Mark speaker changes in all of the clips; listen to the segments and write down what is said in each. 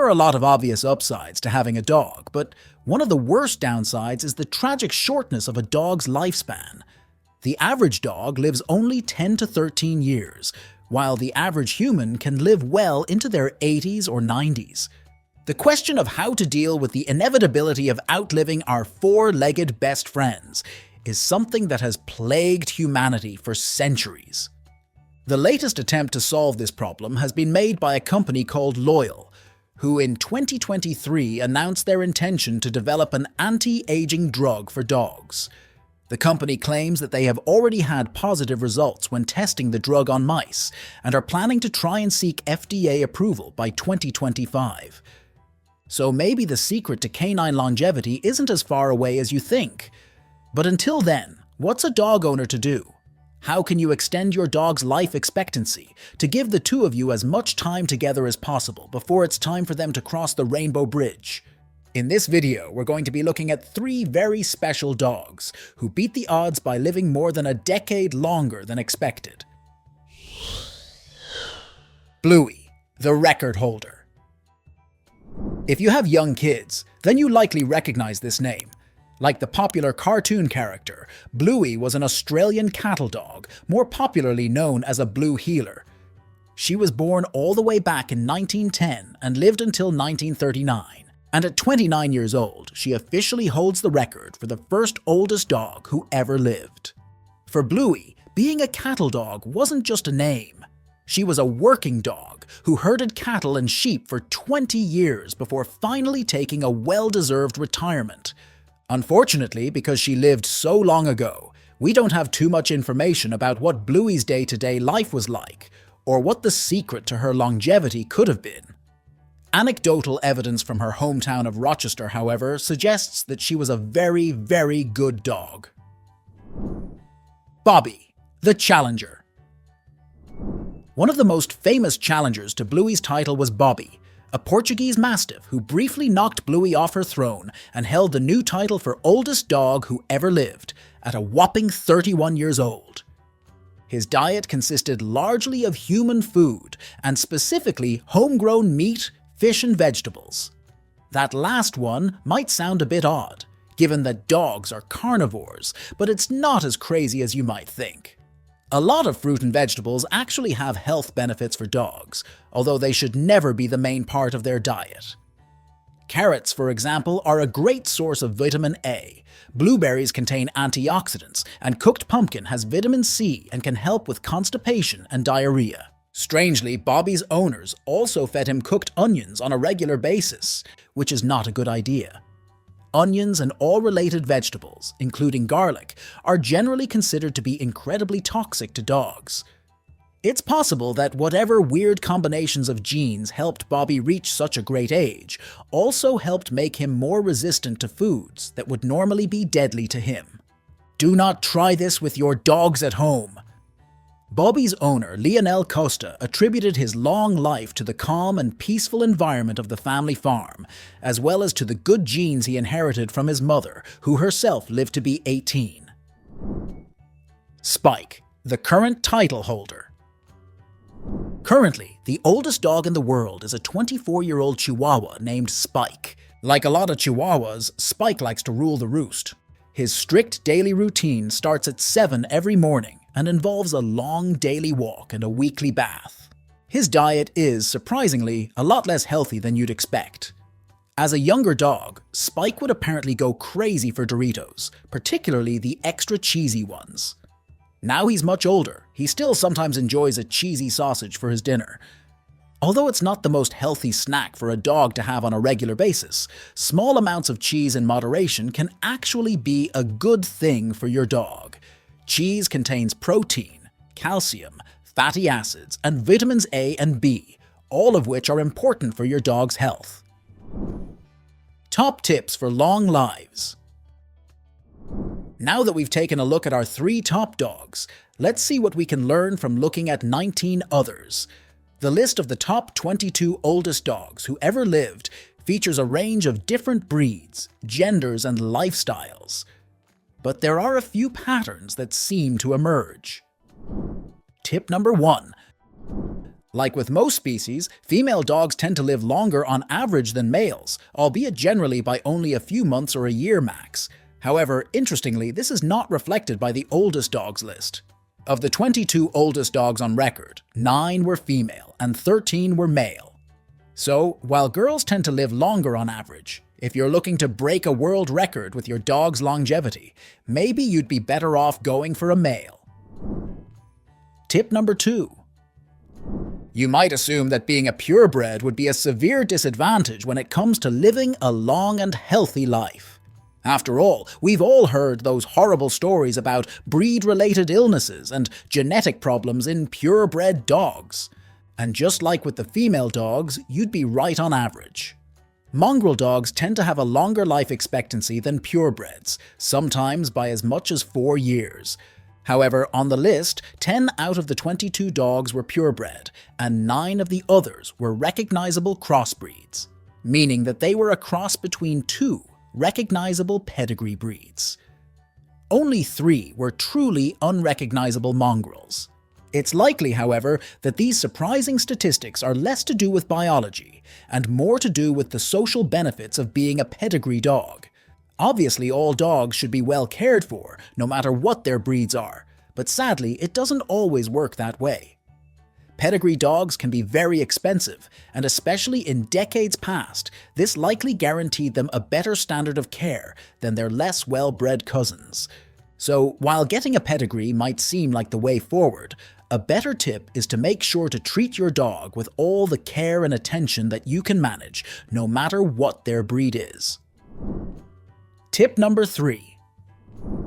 Speaker 1: are a lot of obvious upsides to having a dog, but one of the worst downsides is the tragic shortness of a dog's lifespan. The average dog lives only 10 to 13 years, while the average human can live well into their 80s or 90s. The question of how to deal with the inevitability of outliving our four-legged best friends is something that has plagued humanity for centuries. The latest attempt to solve this problem has been made by a company called Loyal, who in 2023 announced their intention to develop an anti-aging drug for dogs. The company claims that they have already had positive results when testing the drug on mice and are planning to try and seek FDA approval by 2025. So maybe the secret to canine longevity isn't as far away as you think. But until then, what's a dog owner to do? How can you extend your dog's life expectancy to give the two of you as much time together as possible before it's time for them to cross the rainbow bridge? In this video, we're going to be looking at 3 very special dogs who beat the odds by living more than a decade longer than expected. Bluey, the record holder. If you have young kids, then you likely recognize this name. Like the popular cartoon character, Bluey was an Australian cattle dog, more popularly known as a blue heeler. She was born all the way back in 1910 and lived until 1939, and at 29 years old, she officially holds the record for the first oldest dog who ever lived. For Bluey, being a cattle dog wasn't just a name. She was a working dog who herded cattle and sheep for 20 years before finally taking a well-deserved retirement. Unfortunately, because she lived so long ago, we don't have too much information about what Bluey's day-to-day life was like, or what the secret to her longevity could have been. Anecdotal evidence from her hometown of Rochester, however, suggests that she was a very, very good dog. Bobby, the Challenger. One of the most famous challengers to Bluey's title was Bobby, a Portuguese Mastiff who briefly knocked Bluey off her throne and held the new title for oldest dog who ever lived, at a whopping 31 years old. His diet consisted largely of human food, and specifically homegrown meat, fish and vegetables. That last one might sound a bit odd, given that dogs are carnivores, but it's not as crazy as you might think. A lot of fruit and vegetables actually have health benefits for dogs, although they should never be the main part of their diet. Carrots, for example, are a great source of vitamin A. Blueberries contain antioxidants, and cooked pumpkin has vitamin C and can help with constipation and diarrhea. Strangely, Bobby's owners also fed him cooked onions on a regular basis, which is not a good idea. Onions and all related vegetables, including garlic, are generally considered to be incredibly toxic to dogs. It's possible that whatever weird combinations of genes helped Bobby reach such a great age also helped make him more resistant to foods that would normally be deadly to him. Do not try this with your dogs at home. Bobby's owner, Lionel Costa, attributed his long life to the calm and peaceful environment of the family farm, as well as to the good genes he inherited from his mother, who herself lived to be 18. Spike, the current title holder. Currently, the oldest dog in the world is a 24-year-old Chihuahua named Spike. Like a lot of Chihuahuas, Spike likes to rule the roost. His strict daily routine starts at 7 every morning and involves a long daily walk and a weekly bath. His diet is, surprisingly, a lot less healthy than you'd expect. As a younger dog, Spike would apparently go crazy for Doritos, particularly the extra cheesy ones. Now he's much older, he still sometimes enjoys a cheesy sausage for his dinner. Although it's not the most healthy snack for a dog to have on a regular basis, small amounts of cheese in moderation can actually be a good thing for your dog. Cheese contains protein, calcium, fatty acids, and vitamins A and B, all of which are important for your dog's health. Top tips for long lives. Now that we've taken a look at our 3 top dogs, let's see what we can learn from looking at 19 others. The list of the top 22 oldest dogs who ever lived features a range of different breeds, genders, and lifestyles. But there are a few patterns that seem to emerge. Tip number 1. Like with most species, female dogs tend to live longer on average than males, albeit generally by only a few months or a year max. However, interestingly, this is not reflected by the oldest dogs list. Of the 22 oldest dogs on record, 9 were female and 13 were male. So, while girls tend to live longer on average, if you're looking to break a world record with your dog's longevity, maybe you'd be better off going for a male. Tip number 2. You might assume that being a purebred would be a severe disadvantage when it comes to living a long and healthy life. After all, we've all heard those horrible stories about breed-related illnesses and genetic problems in purebred dogs. And just like with the female dogs, you'd be right on average. Mongrel dogs tend to have a longer life expectancy than purebreds, sometimes by as much as 4 years. However, on the list, 10 out of the 22 dogs were purebred, and 9 of the others were recognizable crossbreeds, meaning that they were a cross between 2 recognizable pedigree breeds. Only 3 were truly unrecognizable mongrels. It's likely, however, that these surprising statistics are less to do with biology and more to do with the social benefits of being a pedigree dog. Obviously, all dogs should be well cared for, no matter what their breeds are, but sadly, it doesn't always work that way. Pedigree dogs can be very expensive, and especially in decades past, this likely guaranteed them a better standard of care than their less well-bred cousins. So, while getting a pedigree might seem like the way forward, a better tip is to make sure to treat your dog with all the care and attention that you can manage, no matter what their breed is. Tip number 3.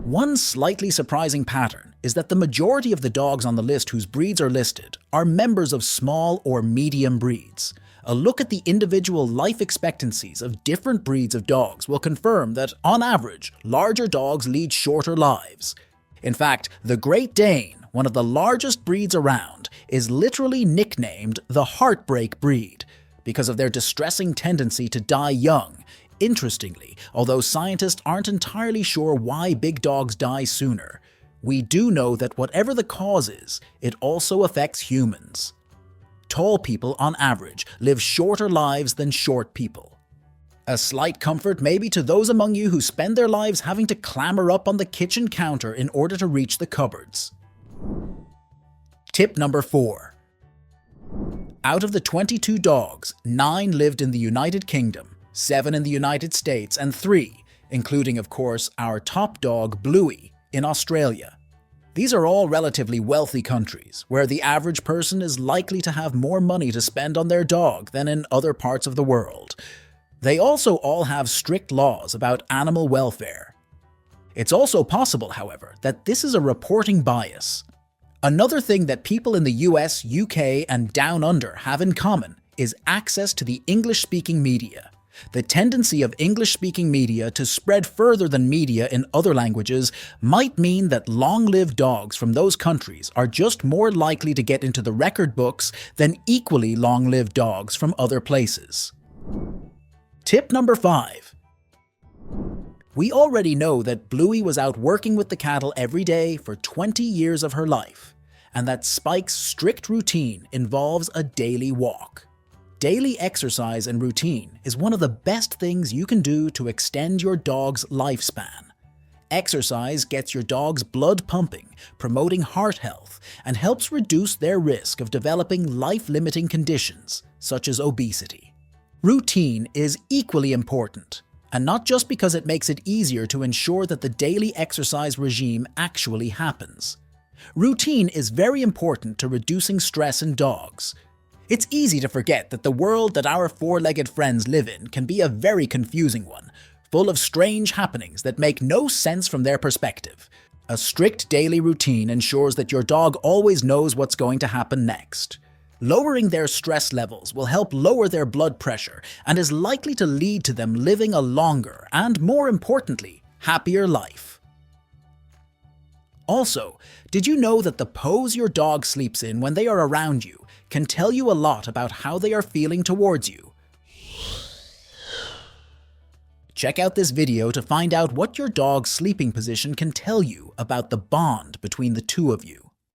Speaker 1: One slightly surprising pattern is that the majority of the dogs on the list whose breeds are listed are members of small or medium breeds. A look at the individual life expectancies of different breeds of dogs will confirm that, on average, larger dogs lead shorter lives. In fact, the Great Dane, one of the largest breeds around, is literally nicknamed the heartbreak breed because of their distressing tendency to die young. Interestingly, although scientists aren't entirely sure why big dogs die sooner, we do know that whatever the cause is, it also affects humans. Tall people, on average, live shorter lives than short people. A slight comfort maybe to those among you who spend their lives having to clamber up on the kitchen counter in order to reach the cupboards. Tip number 4. Out of the 22 dogs, 9 lived in the United Kingdom, 7 in the United States, and 3, including of course our top dog Bluey, in Australia. These are all relatively wealthy countries, where the average person is likely to have more money to spend on their dog than in other parts of the world. They also all have strict laws about animal welfare. It's also possible, however, that this is a reporting bias. Another thing that people in the US, UK, and Down Under have in common is access to the English-speaking media. The tendency of English-speaking media to spread further than media in other languages might mean that long-lived dogs from those countries are just more likely to get into the record books than equally long-lived dogs from other places. Tip number 5. We already know that Bluey was out working with the cattle every day for 20 years of her life, and that Spike's strict routine involves a daily walk. Daily exercise and routine is one of the best things you can do to extend your dog's lifespan. Exercise gets your dog's blood pumping, promoting heart health, and helps reduce their risk of developing life-limiting conditions, such as obesity. Routine is equally important, and not just because it makes it easier to ensure that the daily exercise regime actually happens. Routine is very important to reducing stress in dogs. It's easy to forget that the world that our four-legged friends live in can be a very confusing one, full of strange happenings that make no sense from their perspective. A strict daily routine ensures that your dog always knows what's going to happen next. Lowering their stress levels will help lower their blood pressure and is likely to lead to them living a longer and, more importantly, happier life. Also, did you know that the pose your dog sleeps in when they are around you can tell you a lot about how they are feeling towards you? Check out this video to find out what your dog's sleeping position can tell you about the bond between the two of you.